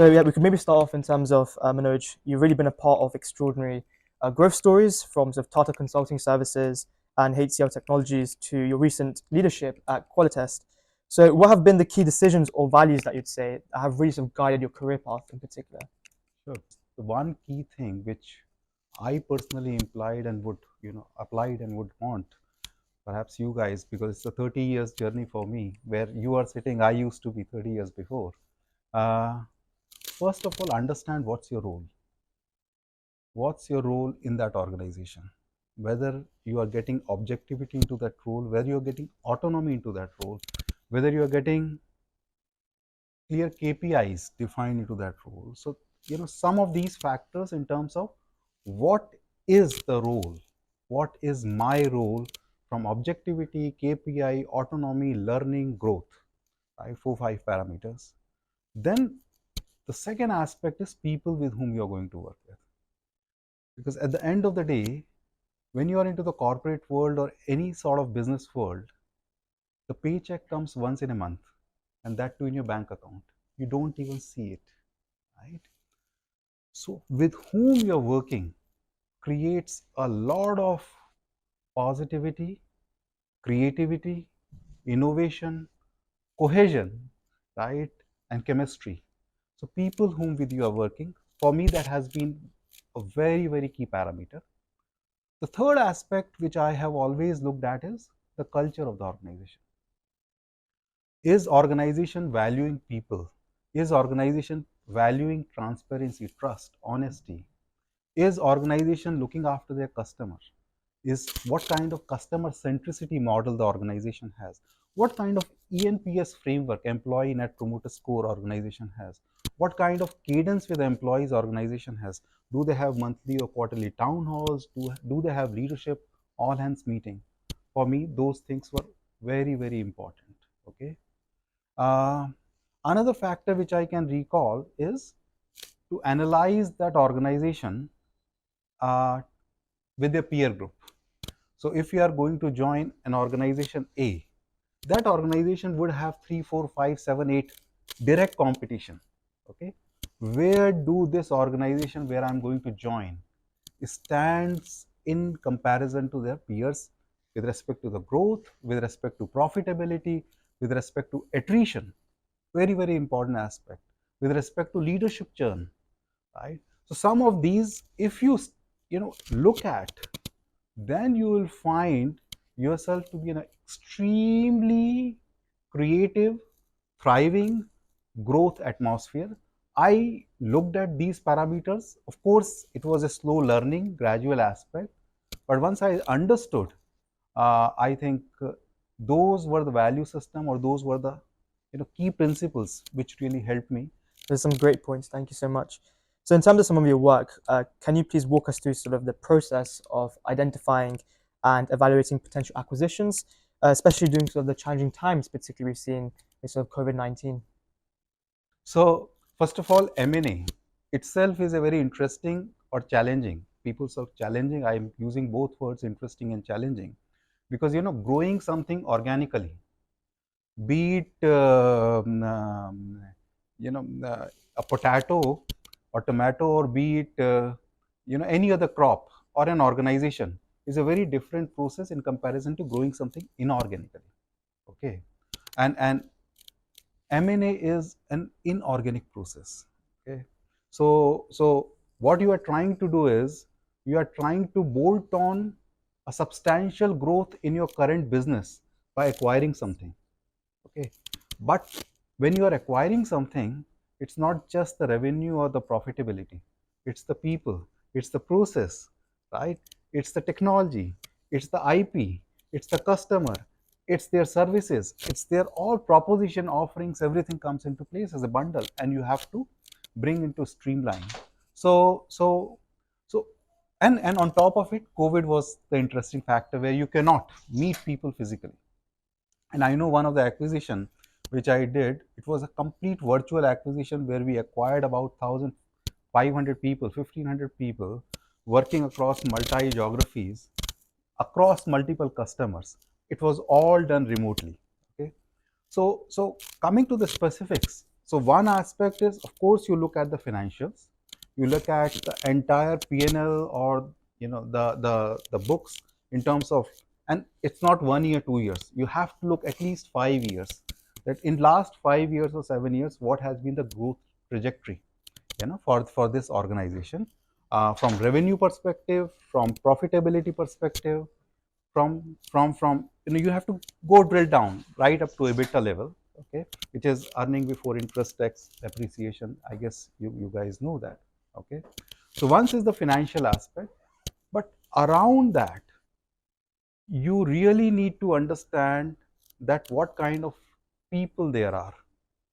So yeah, we could maybe start off in terms of Manoj. You've really been a part of extraordinary growth stories from sort of Tata Consulting Services and HCL Technologies to your recent leadership at Qualitest. So, what have been the key decisions or values that you'd say that have really sort of guided your career path in particular? Sure. The one key thing which I personally implied and would, applied and would want, perhaps you guys, because it's a 30 years journey for me, where you are sitting, I used to be 30 years before. Uh, First of all, understand what's your role. What's your role in that organization? Whether you are getting objectivity into that role, whether you're getting autonomy into that role, whether you're getting clear KPIs defined into that role. So, some of these factors in terms of what is the role, what is my role from objectivity, KPI, autonomy, learning, growth, right? 4, 5 parameters. Then the second aspect is people with whom you're going to work with. Because at the end of the day, when you are into the corporate world or any sort of business world, the paycheck comes once in a month, and that too in your bank account. You don't even see it, right? So, with whom you're working creates a lot of positivity, creativity, innovation, cohesion, right? And chemistry. So, people whom with you are working, for me, that has been a very, very key parameter. The third aspect, which I have always looked at, is the culture of the organization. Is organization valuing people? Is organization valuing transparency, trust, honesty? Is organization looking after their customer? Is what kind of customer centricity model the organization has? What kind of ENPS framework, employee net promoter score, organization has? What kind of cadence with the employees organization has? Do they have monthly or quarterly town halls? Do they have leadership all hands meeting? For me, those things were very, very important. Okay. uh, Another factor which I can recall is to analyze that organization uh, with their peer group. So if you are going to join an organization A, that organization would have 3, 4, 5, 7, 8 direct competition. Okay, where do this organization where I'm going to join stands in comparison to their peers with respect to the growth, with respect to profitability, with respect to attrition, very, very important aspect, with respect to leadership churn, right? So some of these, if you look at, then you will find yourself to be an extremely creative, thriving growth atmosphere. I looked at these parameters. Of course, it was a slow learning, gradual aspect, but once I understood, I think those were the value system, or those were the key principles which really helped me. There's some great points. Thank you so much. So, in terms of some of your work, can you please walk us through sort of the process of identifying and evaluating potential acquisitions, especially during sort of the challenging times, particularly we've seen with sort of COVID-19? So first of all, M&A itself is a very interesting or challenging. People say challenging. I am using both words, interesting and challenging, because growing something organically, be it a potato or tomato, or be it any other crop or an organization, is a very different process in comparison to growing something inorganically. Okay, and M&A is an inorganic process. Okay, so what you are trying to do is you are trying to bolt on a substantial growth in your current business by acquiring something. Okay, but when you are acquiring something, it's not just the revenue or the profitability, it's the people, it's the process, right? It's the technology, it's the IP, it's the customer, it's their services, it's their all proposition offerings. Everything comes into place as a bundle, and you have to bring into streamline. So so so and on top of it, COVID was the interesting factor where you cannot meet people physically. And I know one of the acquisition which I did, it was a complete virtual acquisition where we acquired about 1,500 people, 1,500 people working across multi geographies, across multiple customers. It was all done remotely. Okay, so coming to the specifics, So one aspect is, of course, you look at the financials, you look at the entire P&L, or the books in terms of, and it's not 1 year, 2 years. You have to look at least 5 years. That in last 5 years or 7 years, what has been the growth trajectory, for this organization, from revenue perspective, from profitability perspective, from you have to go drill down right up to EBITDA level, okay, which is earning before interest, tax, depreciation. I guess you guys know that, okay. So once is the financial aspect, but around that, you really need to understand that what kind of people there are,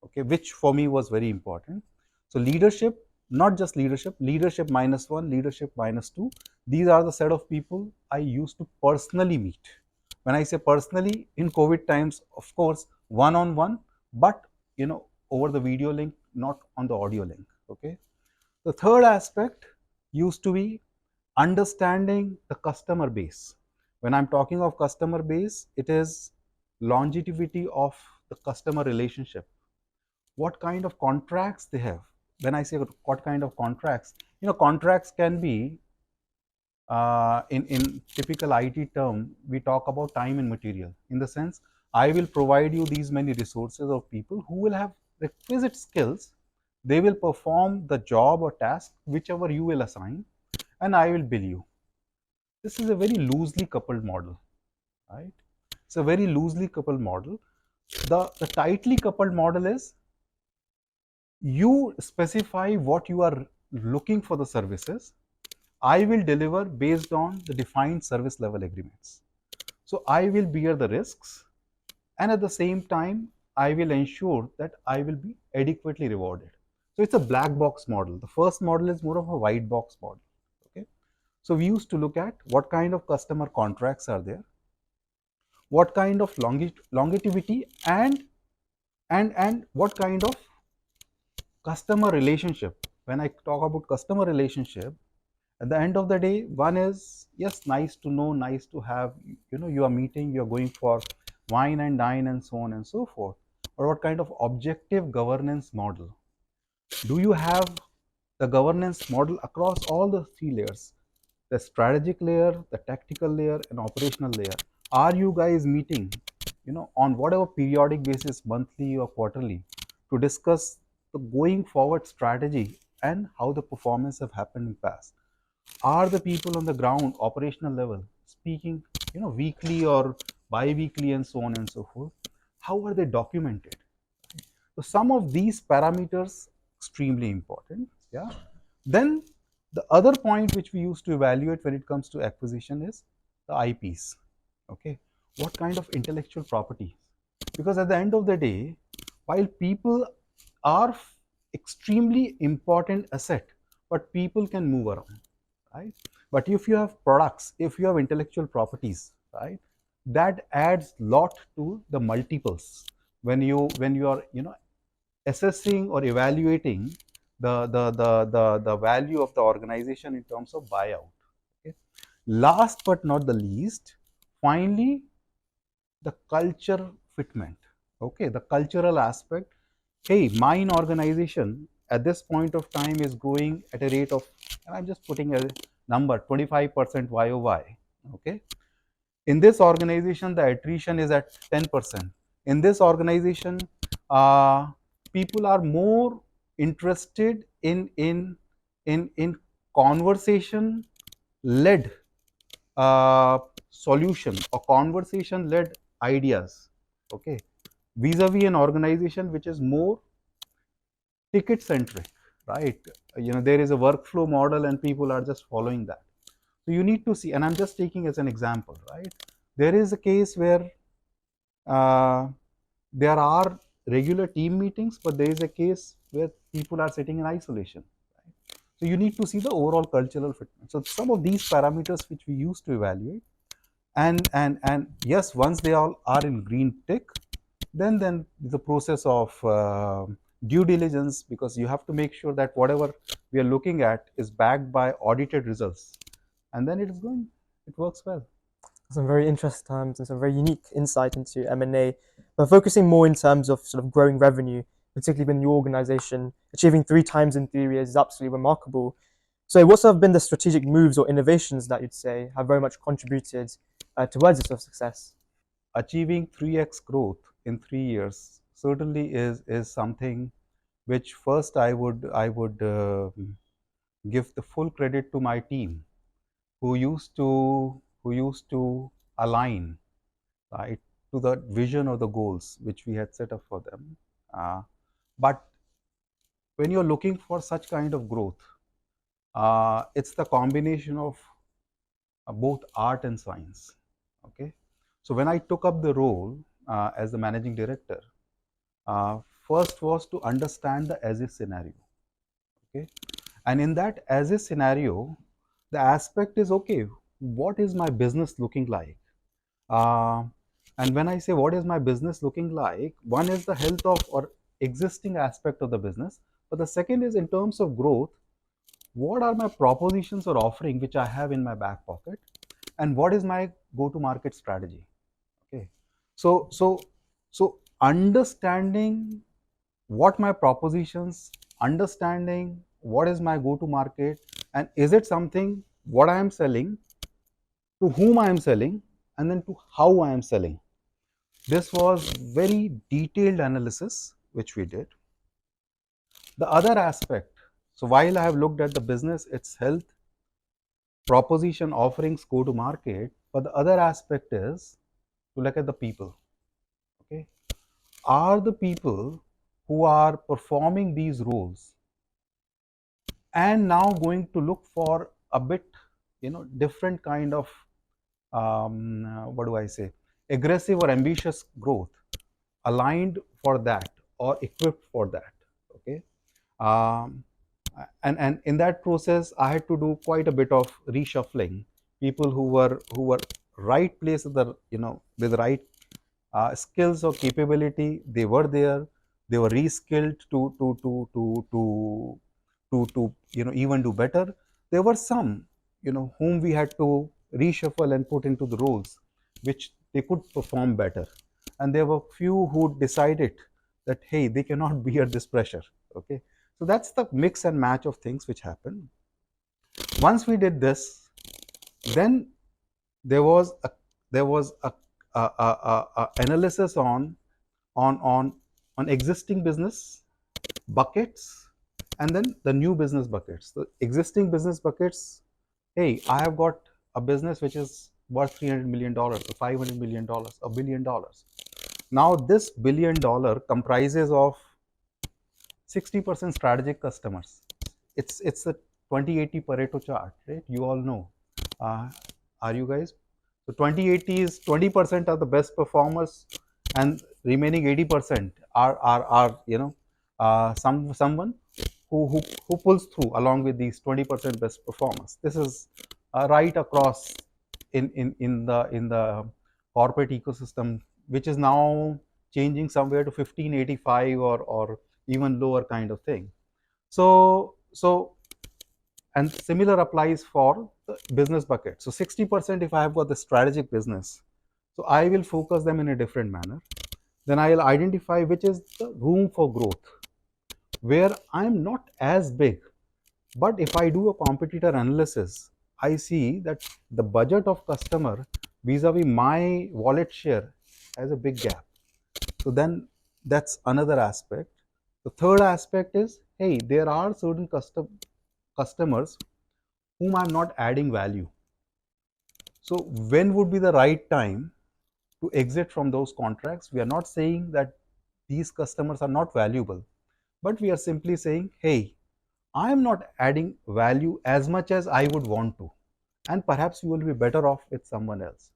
okay, which for me was very important. So leadership, not just leadership, leadership -1, leadership -2, these are the set of people I used to personally meet. When I say personally, in COVID times, of course, one on one, but over the video link, not on the audio link, okay. The third aspect used to be understanding the customer base. When I'm talking of customer base, it is longevity of the customer relationship, what kind of contracts they have. When I say what kind of contracts, contracts can be, in typical IT term, we talk about time and material. In the sense, I will provide you these many resources of people who will have requisite skills. They will perform the job or task whichever you will assign, and I will bill you. This is a very loosely coupled model, right? It's a very loosely coupled model. The tightly coupled model is, you specify what you are looking for the services, I will deliver based on the defined service level agreements. So I will bear the risks, and at the same time, I will ensure that I will be adequately rewarded. So it's a black box model. The first model is more of a white box model, okay. So we used to look at what kind of customer contracts are there, what kind of longevity, and what kind of customer relationship. When I talk about customer relationship, at the end of the day, one is, yes, nice to know, nice to have, you are meeting, you are going for wine and dine and so on and so forth. Or what kind of objective governance model do you have? The governance model across all the three layers, the strategic layer, the tactical layer, and operational layer. Are you guys meeting, on whatever periodic basis, monthly or quarterly, to discuss the going forward strategy and how the performance have happened in past? Are the people on the ground, operational level, speaking, weekly or bi-weekly and so on and so forth? How are they documented? So some of these parameters extremely important. Yeah. Then the other point which we used to evaluate when it comes to acquisition is the IPs. Okay. What kind of intellectual property? Because at the end of the day, while people are extremely important asset, but people can move around, right? But if you have products, if you have intellectual properties, right, that adds lot to the multiples when you are assessing or evaluating the value of the organization in terms of buyout. Okay. Last but not the least, finally, the culture fitment. Okay, the cultural aspect. Hey, mine organization at this point of time is growing at a rate of, and I'm just putting a number, 25% YOY. Okay, in this organization the attrition is at 10%. In this organization, uh, people are more interested in conversation led solution or conversation led ideas, okay, vis-a-vis an organization which is more ticket centric, right? There is a workflow model and people are just following that. So you need to see, and I'm just taking as an example, right? There is a case where uh, there are regular team meetings, but there is a case where people are sitting in isolation. Right? So you need to see the overall cultural fitness. So some of these parameters which we used to evaluate, and yes, once they all are in green tick, then the process of due diligence, because you have to make sure that whatever we are looking at is backed by audited results, and then it works well. Some very interesting times and some very unique insight into M&A, but focusing more in terms of sort of growing revenue. particularly within your organization. Achieving 3 times in 3 years is absolutely remarkable. So, what have been the strategic moves or innovations that you'd say have very much contributed towards this sort of success? Achieving 3x growth in 3 years certainly is something which first I would give the full credit to my team who used to align, right, to the vision or the goals which we had set up for them. But when you're looking for such kind of growth, it's the combination of both art and science. Okay, so when I took up the role as the managing director, uh, first was to understand the as if scenario. Okay, and in that as if scenario, the aspect is, okay, what is my business looking like? uh, and when I say what is my business looking like, one is the health of or existing aspect of the business, but the second is in terms of growth, what are my propositions or offering which I have in my back pocket, and what is my go to market strategy. Okay, so understanding what my propositions, understanding what is my go to market, and is it something what I am selling, to whom I am selling, and then to how I am selling. This was very detailed analysis which we did. The other aspect, so while I have looked at the business, its health, proposition, offerings, go to market, but the other aspect is to look at the people. Okay, are the people who are performing these roles and now going to look for a bit, different kind of what do I say, aggressive or ambitious growth, aligned for that or equipped for that. Okay, um, and in that process, I had to do quite a bit of reshuffling. People who were right place at the, with the right skills or capability, they were there. They were reskilled to even do better. There were some, whom we had to reshuffle and put into the roles which they could perform better, and there were few who decided that, hey, they cannot bear this pressure. Okay, so that's the mix and match of things which happened. Once we did this, then there was a there was a analysis on on on existing business buckets, and then the new business buckets. The existing business buckets, hey, I have got a business which is worth $300 million, or $500 million, $1 billion. Now this $1 billion comprises of 60% strategic customers. It's a 20/80 Pareto chart, right? You all know. Uh, are you guys? So 20/80 is 20% are the best performers, and remaining 80% are someone who pulls through along with these 20% best performers. This is right across in the corporate ecosystem, which is now changing somewhere to 15/85 or even lower kind of thing. So and similar applies for the business bucket. So 60%, if I have got the strategic business, so I will focus them in a different manner. Then I'll identify which is the room for growth, where I'm not as big. But if I do a competitor analysis, I see that the budget of customer vis-a-vis my wallet share has a big gap. So then that's another aspect. The third aspect is, hey, there are certain customers whom I'm not adding value. So when would be the right time to exit from those contracts? We are not saying that these customers are not valuable, but we are simply saying, hey, I am not adding value as much as I would want to, and perhaps you will be better off with someone else.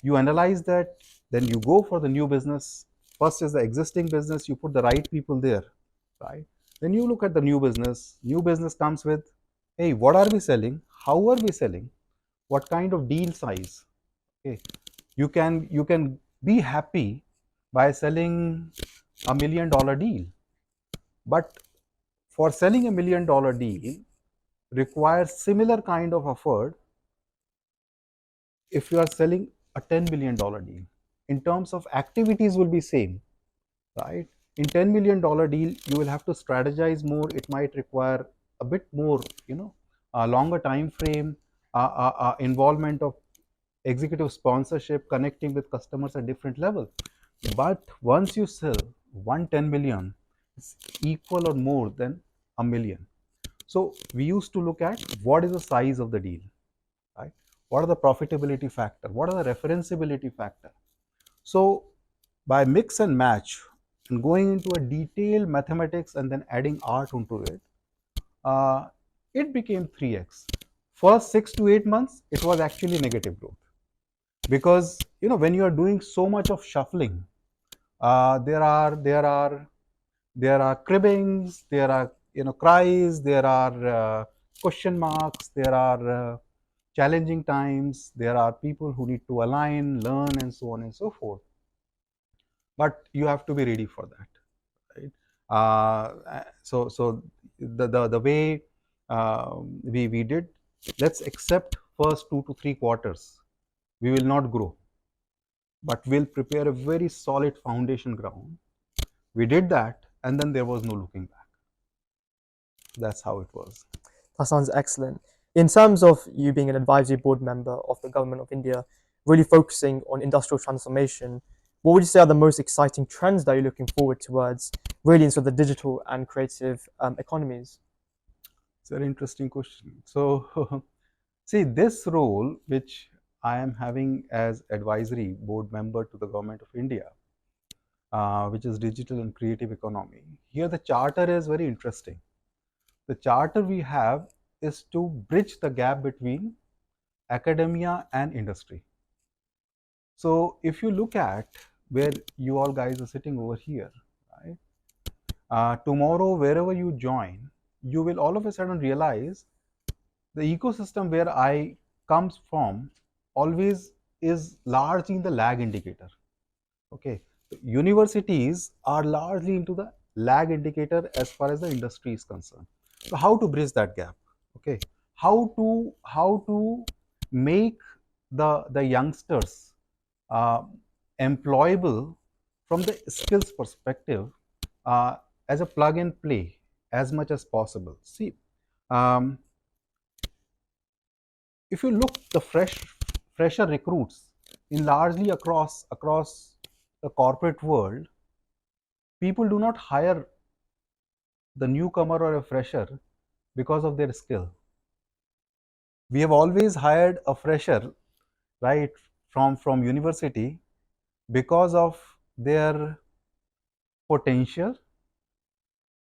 You analyze that, then you go for the new business. First is the existing business, you put the right people there, right? Then you look at the new business. New business comes with, hey, what are we selling? How are we selling? What kind of deal size? Okay, you can be happy by selling $1 million deal, but for selling $1 million deal requires similar kind of effort if you are selling a $10 million deal. In terms of activities will be same, right? In $10 million deal, you will have to strategize more. It might require a bit more, a longer time frame, involvement of executive sponsorship, connecting with customers at different level. But once you sell 110 million, it's equal or more than a million. So we used to look at what is the size of the deal, right? What are the profitability factor? What are the referenceability factor? So by mix and match and going into a detailed mathematics and then adding art into it, uh, it became 3x. First 6 to 8 months, it was actually negative growth, because when you are doing so much of shuffling, there are cribbings, there are cries, there are question marks, there are challenging times, there are people who need to align, learn, and so on and so forth. But you have to be ready for that, right? So the way we did, let's accept first 2 to 3 quarters we will not grow, but we'll prepare a very solid foundation ground. We did that, and then there was no looking back. That's how it was. That sounds excellent. In terms of you being an advisory board member of the government of India, really focusing on industrial transformation, what would you say are the most exciting trends that you're looking forward towards, really in sort of the digital and creative economies? It's a very interesting question. So, see, this role, which I am having as advisory board member to the government of India, which is digital and creative economy, here the charter is very interesting. The charter we have is to bridge the gap between academia and industry. So if you look at where you all guys are sitting over here, right? Tomorrow, wherever you join, you will all of a sudden realize the ecosystem where I comes from always is largely the lag indicator. Okay, universities are largely into the lag indicator as far as the industry is concerned. So how to bridge that gap? Okay, how to make the youngsters uh, employable from the skills perspective, uh, as a plug and play as much as possible. See, um, if you look the fresher recruits in largely across the corporate world, people do not hire the newcomer or a fresher because of their skill. We have always hired a fresher, right, from university because of their potential,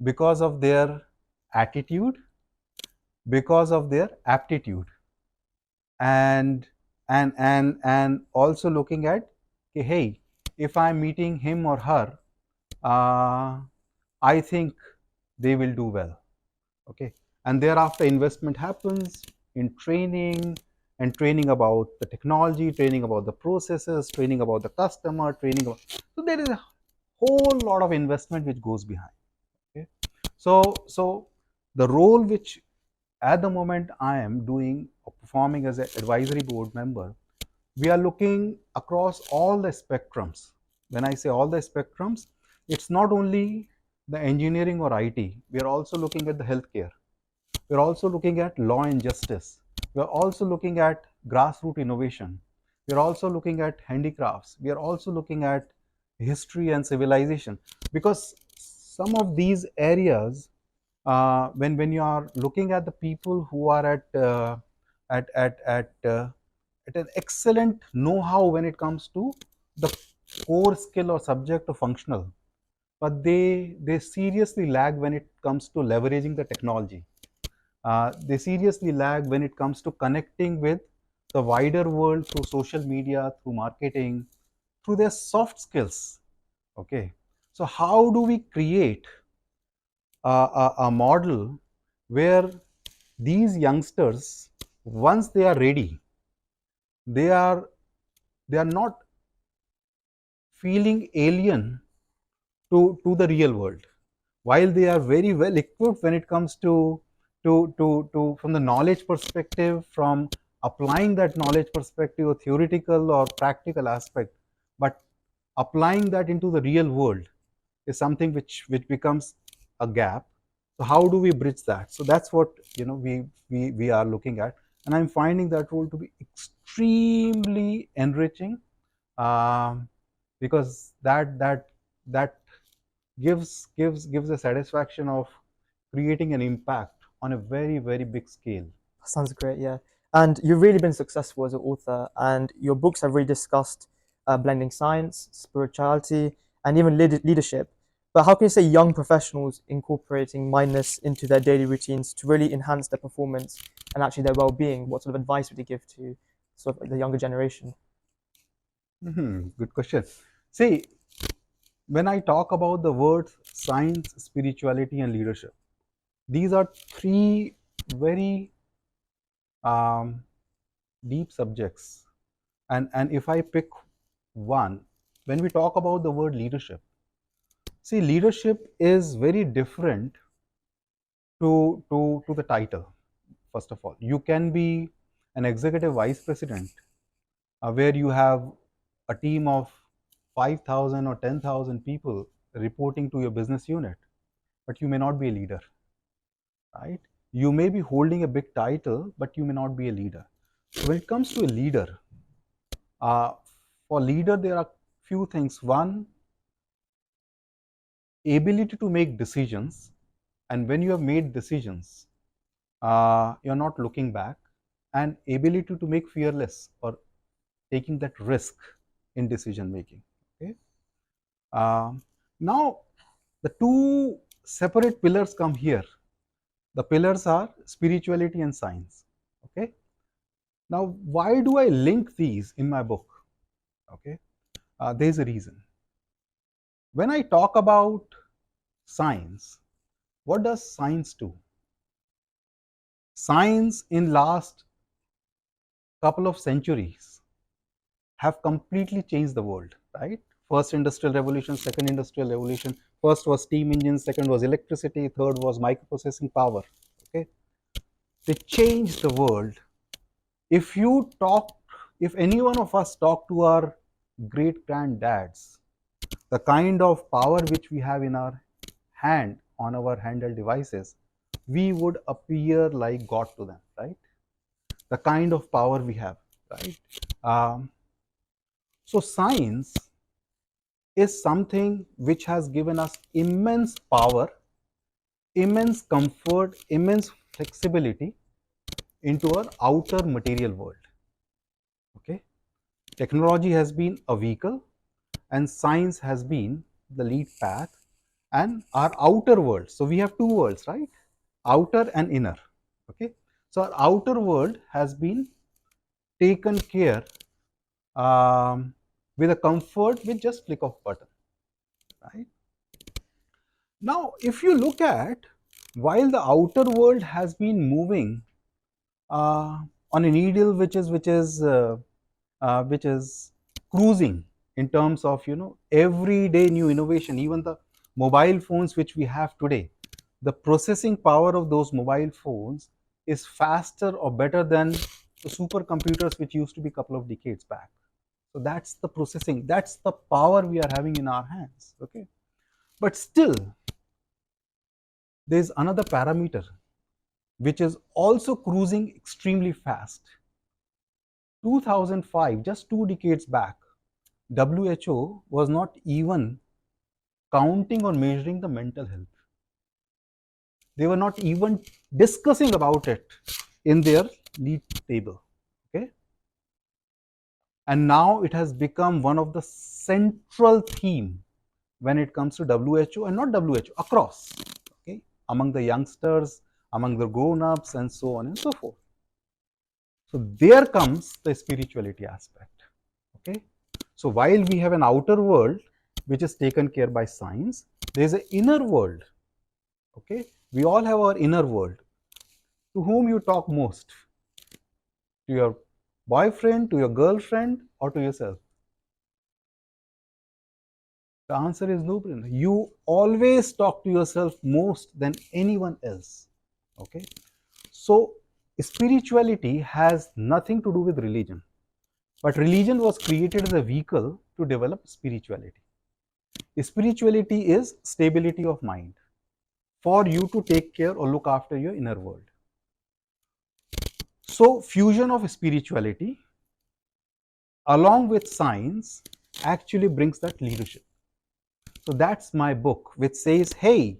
because of their attitude, because of their aptitude, and and also looking at, okay, hey, if I'm meeting him or her, uh, I think they will do well. Okay, and thereafter investment happens in training, and training about the technology, training about the processes, training about the customer, training about, so there is a whole lot of investment which goes behind. Okay, so the role which at the moment I am doing or performing as an advisory board member, we are looking across all the spectrums. When I say all the spectrums, it's not only the engineering or IT, we are also looking at the healthcare. We're also looking at law and justice. We're also looking at grassroots innovation. We're also looking at handicrafts. We are also looking at history and civilization, because some of these areas, when you are looking at the people who are at at at uh, at an excellent know-how when it comes to the core skill or subject or functional, but they seriously lag when it comes to leveraging the technology. They seriously lag when it comes to connecting with the wider world through social media, through marketing, through their soft skills. Okay, so how do we create a model where these youngsters, once they are ready, they are they are not feeling alien to the real world, while they are very well equipped when it comes to from the knowledge perspective, from applying that knowledge perspective, or theoretical or practical aspect, but applying that into the real world, is something which becomes a gap. So how do we bridge that? So that's what we are looking at, and I'm finding that role to be extremely enriching, um, because that gives a satisfaction of creating an impact on a very big scale. Sounds great, yeah. And you've really been successful as an author, and your books have really discussed blending science, spirituality, and even leadership. But how can you say young professionals incorporating mindness into their daily routines to really enhance their performance and actually their well-being? What sort of advice would you give to sort of the younger generation? Good question. See, when I talk about the words science, spirituality, and leadership, these are three very um, deep subjects. And if I pick one, when we talk about the word leadership, see, leadership is very different to the title. First of all, you can be an executive vice president, where you have a team of 5,000 or 10,000 people reporting to your business unit, but you may not be a leader, right? You may be holding a big title, but you may not be a leader. So when it comes to a leader, uh, for leader, there are few things. One, ability to make decisions, and when you have made decisions, you're not looking back, and ability to make fearless or taking that risk in decision making. Okay. Um, Now, the two separate pillars come here. The pillars are spirituality and science. Okay. Now, why do I link these in my book? Okay. There's a reason. When I talk about science, what does science do? Science in last couple of centuries have completely changed the world, right? First industrial revolution, second industrial revolution. First was steam engines, second was electricity, third was microprocessing power. Okay, they changed the world. If you talk, if any one of us talk to our great granddads, the kind of power which we have in our hand on our handheld devices, we would appear like God to them, right? The kind of power we have, right? So science is something which has given us immense power, immense comfort, immense flexibility into our outer material world. Okay, technology has been a vehicle, and science has been the lead path, and our outer world. So we have two worlds, right? Outer and inner. Okay, so our outer world has been taken care with a comfort with just click of button, right? Now, if you look at, while the outer world has been moving uh, on a needle which is cruising in terms of everyday new innovation, even the mobile phones which we have today, the processing power of those mobile phones is faster or better than the supercomputers which used to be a couple of decades back. So that's the processing, that's the power we are having in our hands. Okay, but still there is another parameter which is also cruising extremely fast. 2005, just 2 decades back, WHO was not even counting or measuring the mental health. They were not even discussing about it in their lead table. Okay, and now it has become one of the central theme when it comes to WHO, and not WHO, across. Okay, among the youngsters, among the grown-ups, and so on and so forth. So there comes the spirituality aspect. Okay, so while we have an outer world which is taken care by science, there is an inner world. Okay, we all have our inner world. To whom you talk most? To your boyfriend, to your girlfriend, or to yourself? The answer is no brainer. You always talk to yourself most than anyone else. Okay, so spirituality has nothing to do with religion. But religion was created as a vehicle to develop spirituality. Spirituality is stability of mind for you to take care or look after your inner world. So, fusion of spirituality along with science actually brings that leadership. So, that's my book, which says, hey,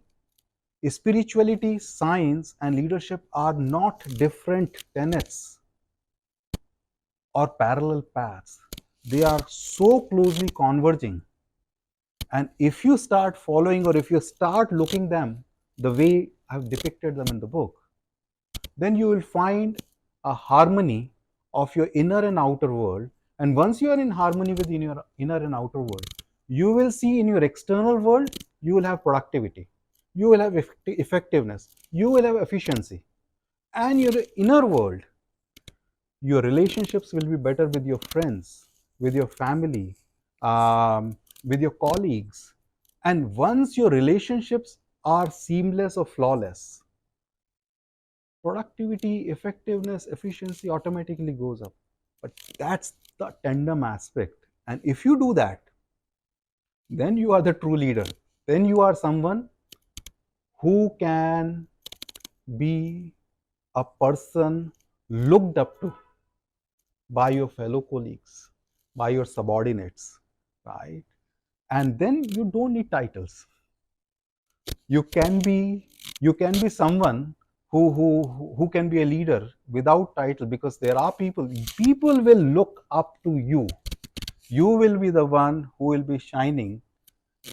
spirituality, science, and leadership are not different tenets or parallel paths. They are so closely converging. And if you start following or if you start looking them the way I've depicted them in the book, then you will find a harmony of your inner and outer world. And once you are in harmony with your inner and outer world, you will see in your external world, you will have productivity, you will have effectiveness, you will have efficiency. And your inner world, your relationships will be better with your friends, with your family, with your colleagues. And once your relationships are seamless or flawless, productivity, effectiveness, efficiency automatically goes up. But that's the tandem aspect. And if you do that, then you are the true leader. Then you are someone who can be a person looked up to by your fellow colleagues, by your subordinates, right? And then you don't need titles. You can be someone who can be a leader without title, because there are people will look up to you. You will be the one who will be shining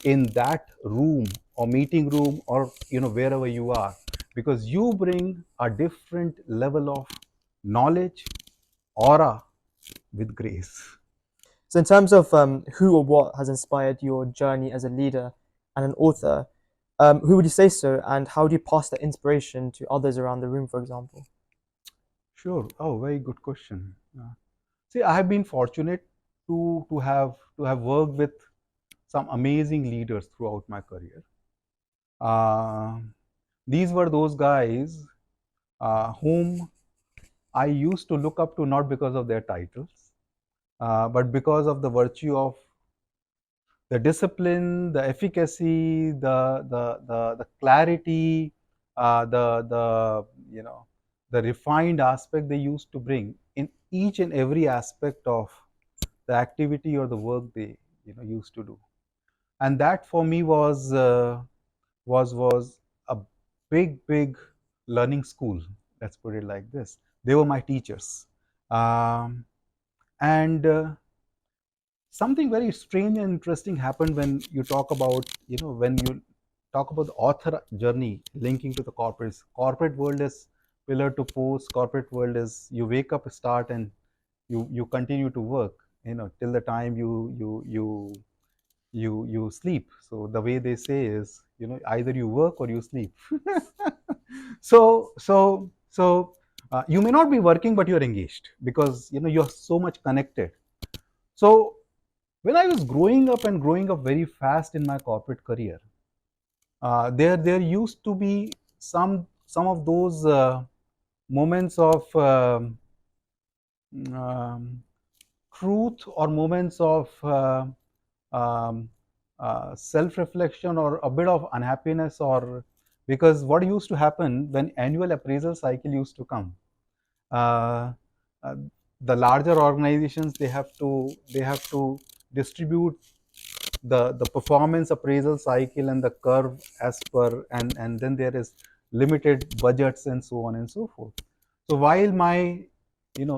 in that room or meeting room or wherever you are, because you bring a different level of knowledge, aura with grace. So, in terms of who or what has inspired your journey as a leader and an author, who would you say so, and how do you pass that inspiration to others around the room, for example? Sure. Oh, very good question. See, I have been fortunate to have worked with some amazing leaders throughout my career. Uh, these were those guys whom I used to look up to, not because of their titles, but because of the virtue of the discipline, the efficacy, the clarity, the the refined aspect they used to bring in each and every aspect of the activity or the work they used to do. And that for me was a big learning school. Let's put it like this. They were my teachers, and something very strange and interesting happened when you talk about when you talk about the author journey linking to the corporate world is pillar to post. Corporate world is you wake up, start, and you continue to work till the time you sleep. So the way they say is either you work or you sleep. So you may not be working, but you're engaged because you're so much connected. So when I was growing up very fast in my corporate career, there used to be some of those moments of um, truth, or moments of um, self-reflection, or a bit of unhappiness, or because what used to happen when annual appraisal cycle used to come, uh, uh, the larger organizations, they have to distribute the performance appraisal cycle and the curve as per, and then there is limited budgets and so on and so forth. So while my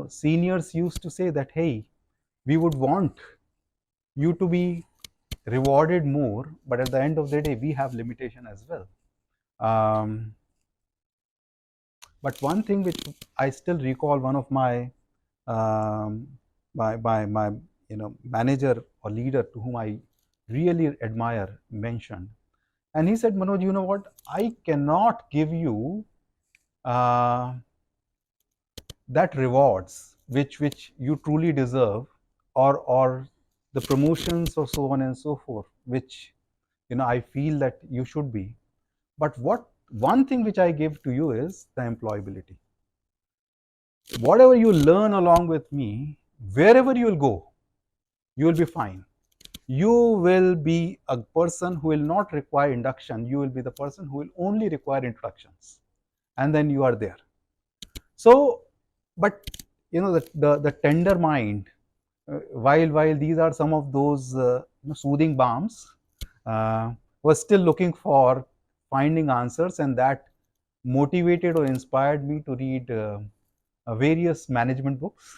seniors used to say that, hey, we would want you to be rewarded more, but at the end of the day we have limitation as well. But one thing which I still recall, one of my um, my manager or leader to whom I really admire mentioned, and he said, Manoj, you know what, I cannot give you uh, that rewards which you truly deserve, or the promotions or so on and so forth, which I feel that you should be. But what one thing which I give to you is the employability. Whatever you learn along with me, wherever you will go, you will be fine. You will be a person who will not require induction. You will be the person who will only require introductions, and then you are there. So, but the tender mind, while these are some of those soothing balms, uh, was still looking for finding answers, and that motivated or inspired me to read various management books.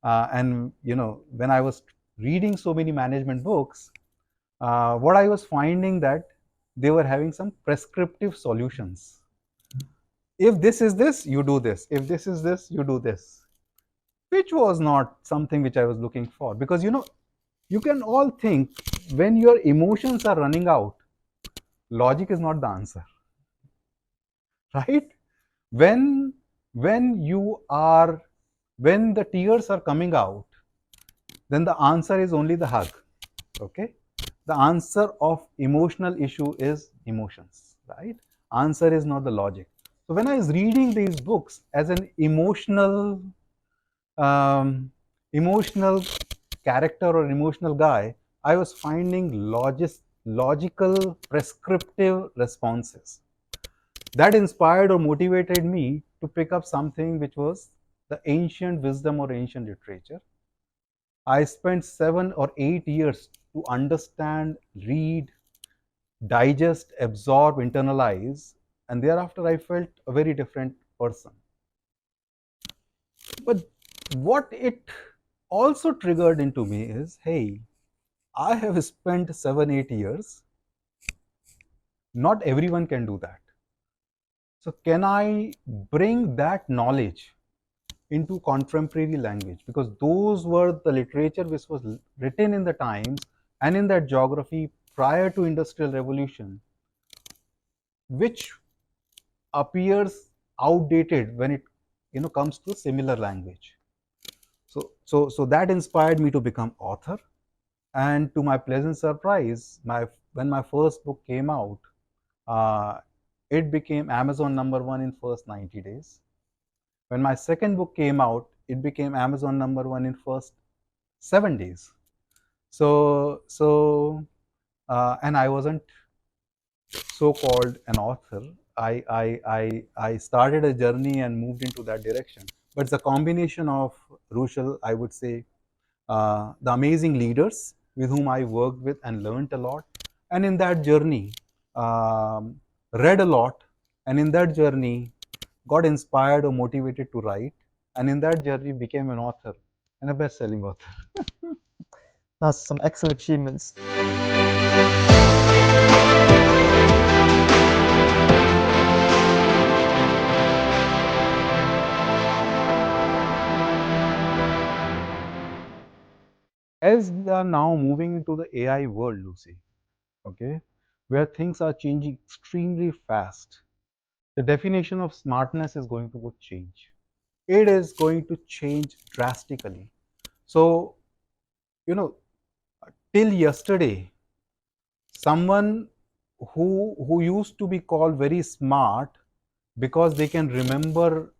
And when I was reading so many management books, what I was finding that they were having some prescriptive solutions. If this is this, you do this. If this is this, you do this, which was not something which I was looking for. Because you can all think, when your emotions are running out, logic is not the answer, right? When when you are when the tears are coming out, then the answer is only the hug. Okay, the answer of emotional issue is emotions, right? Answer is not the logic. So when I was reading these books as an um, emotional character or emotional guy, I was finding logical prescriptive responses that inspired or motivated me to pick up something which was the ancient wisdom or ancient literature. I spent 7 or 8 years to understand, read, digest, absorb, internalize, and thereafter I felt a very different person. But what it also triggered into me is, hey, I have spent 7, 8 years. Not everyone can do that. So, can I bring that knowledge into contemporary language? Because those were the literature which was written in the times and in that geography prior to industrial revolution, which appears outdated when it comes to similar language. So that inspired me to become author. And to my pleasant surprise, when my first book came out, uh, it became Amazon #1 in first 90 days. When my second book came out, it became Amazon #1 in first 7 days. And I wasn't so-called an author. I started a journey and moved into that direction. But it's a combination of, Rushal, I would say, the amazing leaders with whom I worked with and learned a lot. And in that journey, read a lot. And in that journey, got inspired or motivated to write. And in that journey, became an author and a best-selling author. That's some excellent achievements. As we are now moving into the AI world, Lucy, okay, where things are changing extremely fast, the definition of smartness is going to change. It is going to change drastically. So, you know, till yesterday, someone who used to be called very smart because they can remember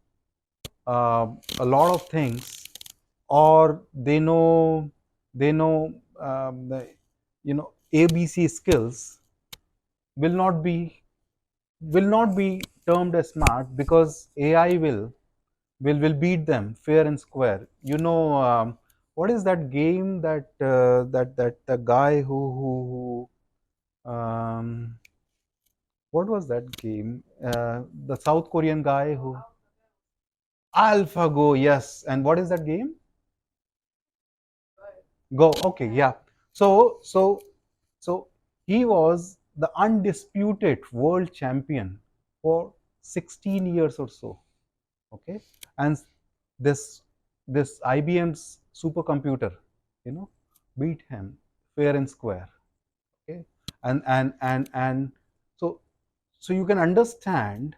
uh, a lot of things, or they know the ABC skills, will not be termed as smart, because AI will beat them fair and square. What is that game that the guy who what was that game? The South Korean guy who AlphaGo, yes. And what is that game? Go. Okay, yeah. So he was the undisputed world champion for 16 years or so. Okay, and this IBM's supercomputer, you know, beat him fair and square. Okay, and so you can understand.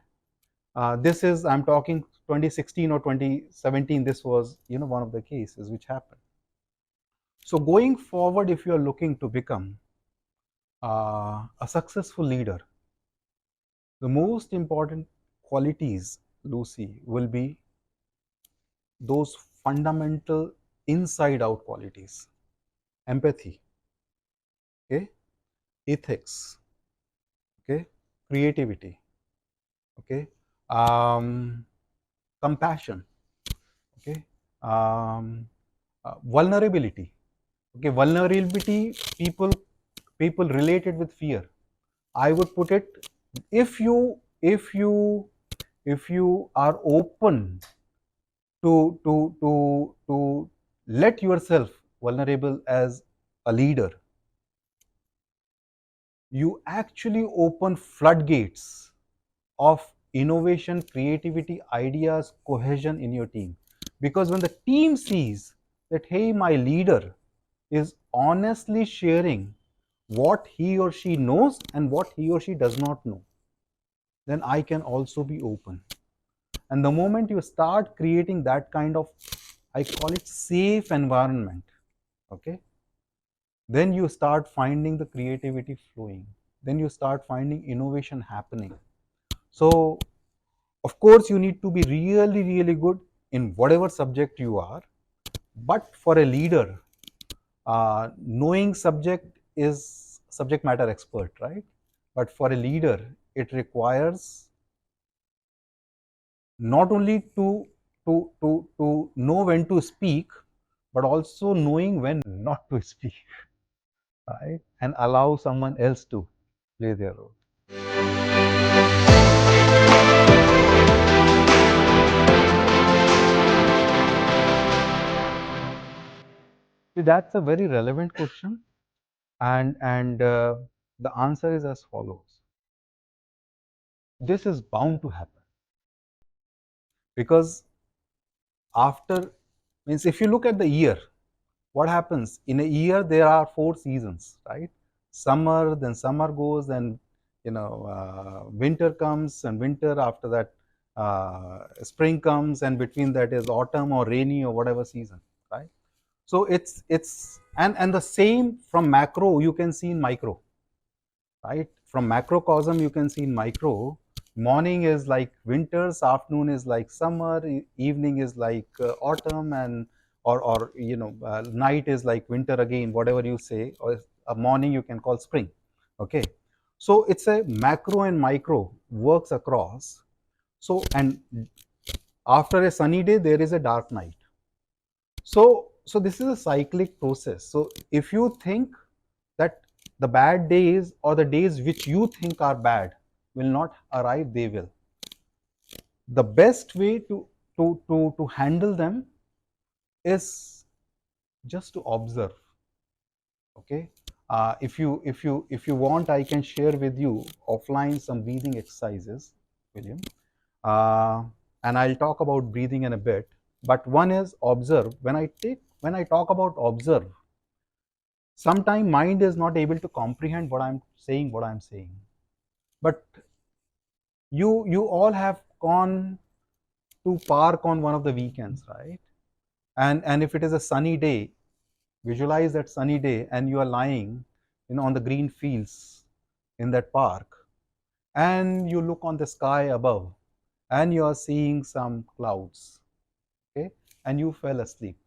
This is, I'm talking 2016 or 2017. This was one of the cases which happened. So going forward, if you are looking to become a successful leader, the most important qualities, Lucy, will be those fundamental inside out qualities: empathy, okay, ethics, okay, creativity, okay, um, compassion, okay, um, vulnerability. Okay, vulnerability, people relate it with fear. I would put it, if you if you if you are open to let yourself vulnerable as a leader, you actually open floodgates of innovation, creativity, ideas, cohesion in your team. Because when the team sees that, hey, my leader is honestly sharing what he or she knows and what he or she does not know, then I can also be open. And the moment you start creating that kind of, I call it safe environment, okay, then you start finding the creativity flowing. Then you start finding innovation happening. So, of course, you need to be really, really good in whatever subject you are. But for a leader, knowing subject is subject matter expert, right? But for a leader, it requires not only to know when to speak, but also knowing when not to speak, right? And allow someone else to play their role. See, that's a very relevant question, and the answer is as follows: this is bound to happen because after, means if you look at the year, what happens in a year? There are 4 seasons, right? Summer, then summer goes, then winter comes, and winter after that, spring comes, and between that is autumn or rainy or whatever season, right? So it's and the same from macro you can see in micro, right? From macrocosm you can see in micro. Morning is like winters, afternoon is like summer, evening is like autumn, and or night is like winter again, whatever you say, or a morning you can call spring. Okay, so it's a macro and micro works across. So, and after a sunny day there is a dark night. So this is a cyclic process. So if you think that the bad days or the days which you think are bad will not arrive, they will. The best way to handle them is just to observe. Okay. If you want, I can share with you offline some breathing exercises, William. Uh, and I'll talk about breathing in a bit. But one is observe. When I talk about observe, sometimes mind is not able to comprehend what I'm saying. But you all have gone to park on one of the weekends, right? And if it is a sunny day, visualize that sunny day and you are lying on the green fields in that park, and you look on the sky above and you are seeing some clouds, okay, and you fell asleep.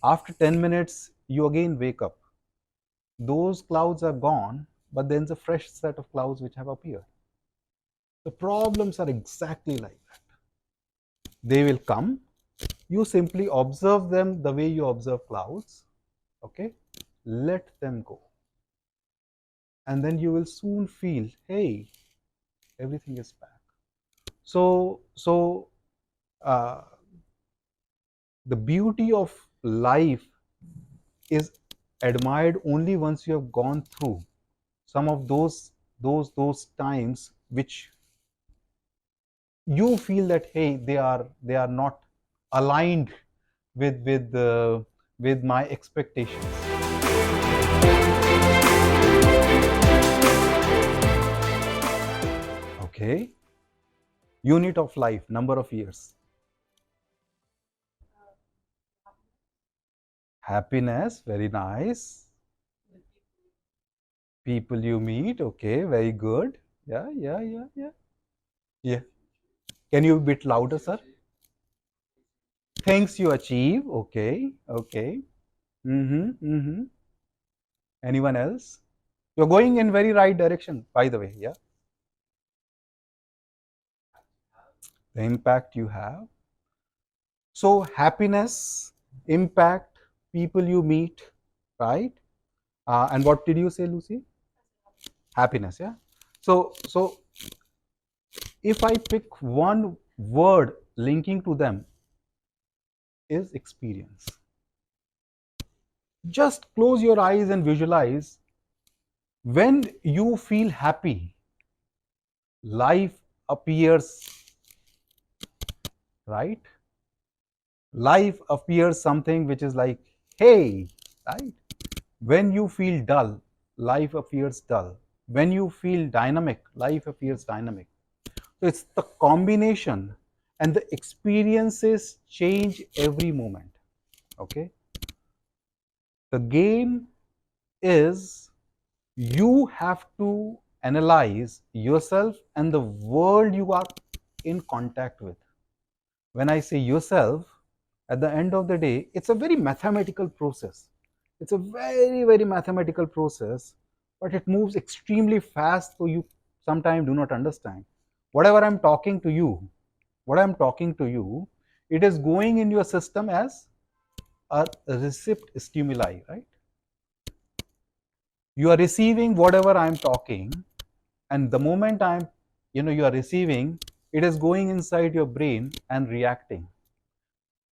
After 10 minutes you again wake up, those clouds are gone, but then a fresh set of clouds which have appeared. The problems are exactly like that. They will come, you simply observe them the way you observe clouds, okay, let them go, and then you will soon feel, hey, everything is back. So uh, the beauty of life is admired only once you have gone through some of those times which you feel that, hey, they are not aligned with my expectations. Okay, unit of life, number of years. Happiness, very nice. People you meet, okay, very good. Yeah, yeah, yeah, yeah. Yeah. Can you be a bit louder, sir? Things you achieve, okay, okay. Mm-hmm, mm-hmm. Anyone else? You're going in very right direction, by the way. Yeah. The impact you have. So happiness, impact, people you meet, right? And what did you say, Lucy? Happiness. Yeah. So if I pick one word linking to them is experience. Just close your eyes and visualize when you feel happy, life appears right. Life appears something which is like, hey, right? When you feel dull, life appears dull. When you feel dynamic, life appears dynamic. So it's the combination, and the experiences change every moment. Okay. The game is you have to analyze yourself and the world you are in contact with. When I say yourself, at the end of the day, it's a very mathematical process. It's a very, very mathematical process, but it moves extremely fast, so you sometimes do not understand. Whatever I'm talking to you, what I'm talking to you, it is going in your system as a receipt stimuli, right? You are receiving whatever I'm talking, and the moment you are receiving, it is going inside your brain and reacting.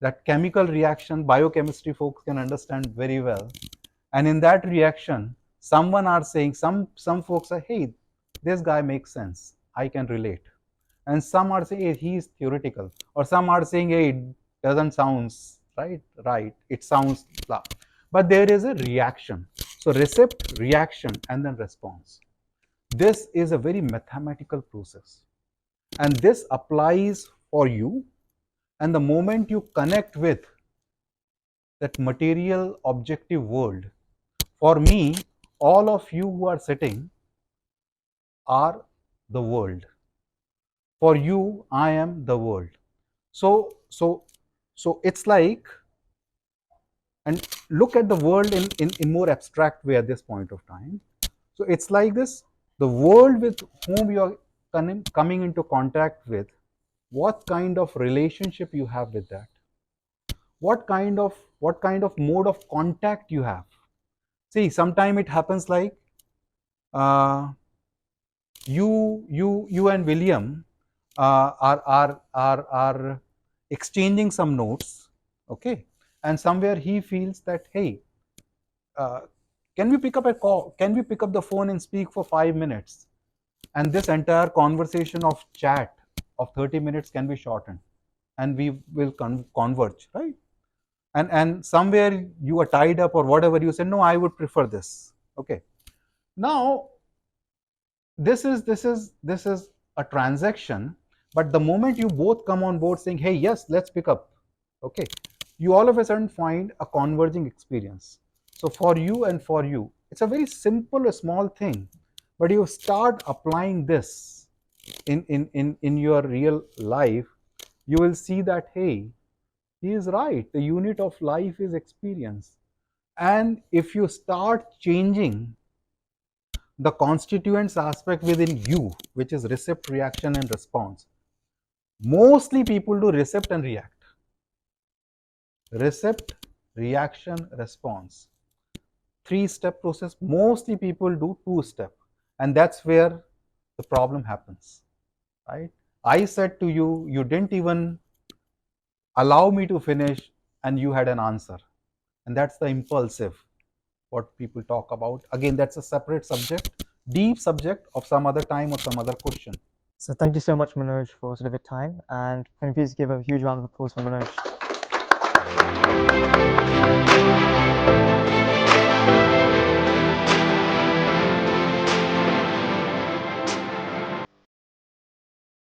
That chemical reaction, biochemistry folks can understand very well. And in that reaction, someone are saying, some folks are, hey, this guy makes sense, I can relate. And some are saying, hey, he's theoretical, or some are saying, hey, it doesn't sounds right, it sounds blah. But there is a reaction. So receipt, reaction, and then response. This is a very mathematical process, and this applies for you. And the moment you connect with that material objective world, for me, all of you who are sitting are the world. For you, I am the world. So it's like, and look at the world in more abstract way at this point of time. So it's like this: the world with whom you are coming into contact with, what kind of relationship you have with that, what kind of mode of contact you have. See, sometime it happens like, uh, you and William are exchanging some notes, okay, and somewhere he feels that, hey, uh, can we pick up a call? Can we pick up the phone and speak for 5 minutes? And this entire conversation of chat of 30 minutes can be shortened, and we will converge, right? And somewhere you are tied up or whatever, you say, no, I would prefer this. Okay. Now this is a transaction, but the moment you both come on board saying, hey, yes, let's pick up, okay, you all of a sudden find a converging experience. So for you and for you, it's a very simple, a small thing, but you start applying this in your real life, you will see that, hey, he is right, the unit of life is experience. And if you start changing the constituents aspect within you, which is receipt, reaction, and response. Mostly people do receipt and react. Receipt, reaction, response. 3-step process. Mostly people do 2-step. And that's where the problem happens. Right? I said to you, you didn't even allow me to finish, and you had an answer. And that's the impulsive, what people talk about. Again, that's a separate subject, deep subject of some other time or some other question. So thank you so much, Manoj, for sort of your time, and can you please give a huge round of applause for Manoj?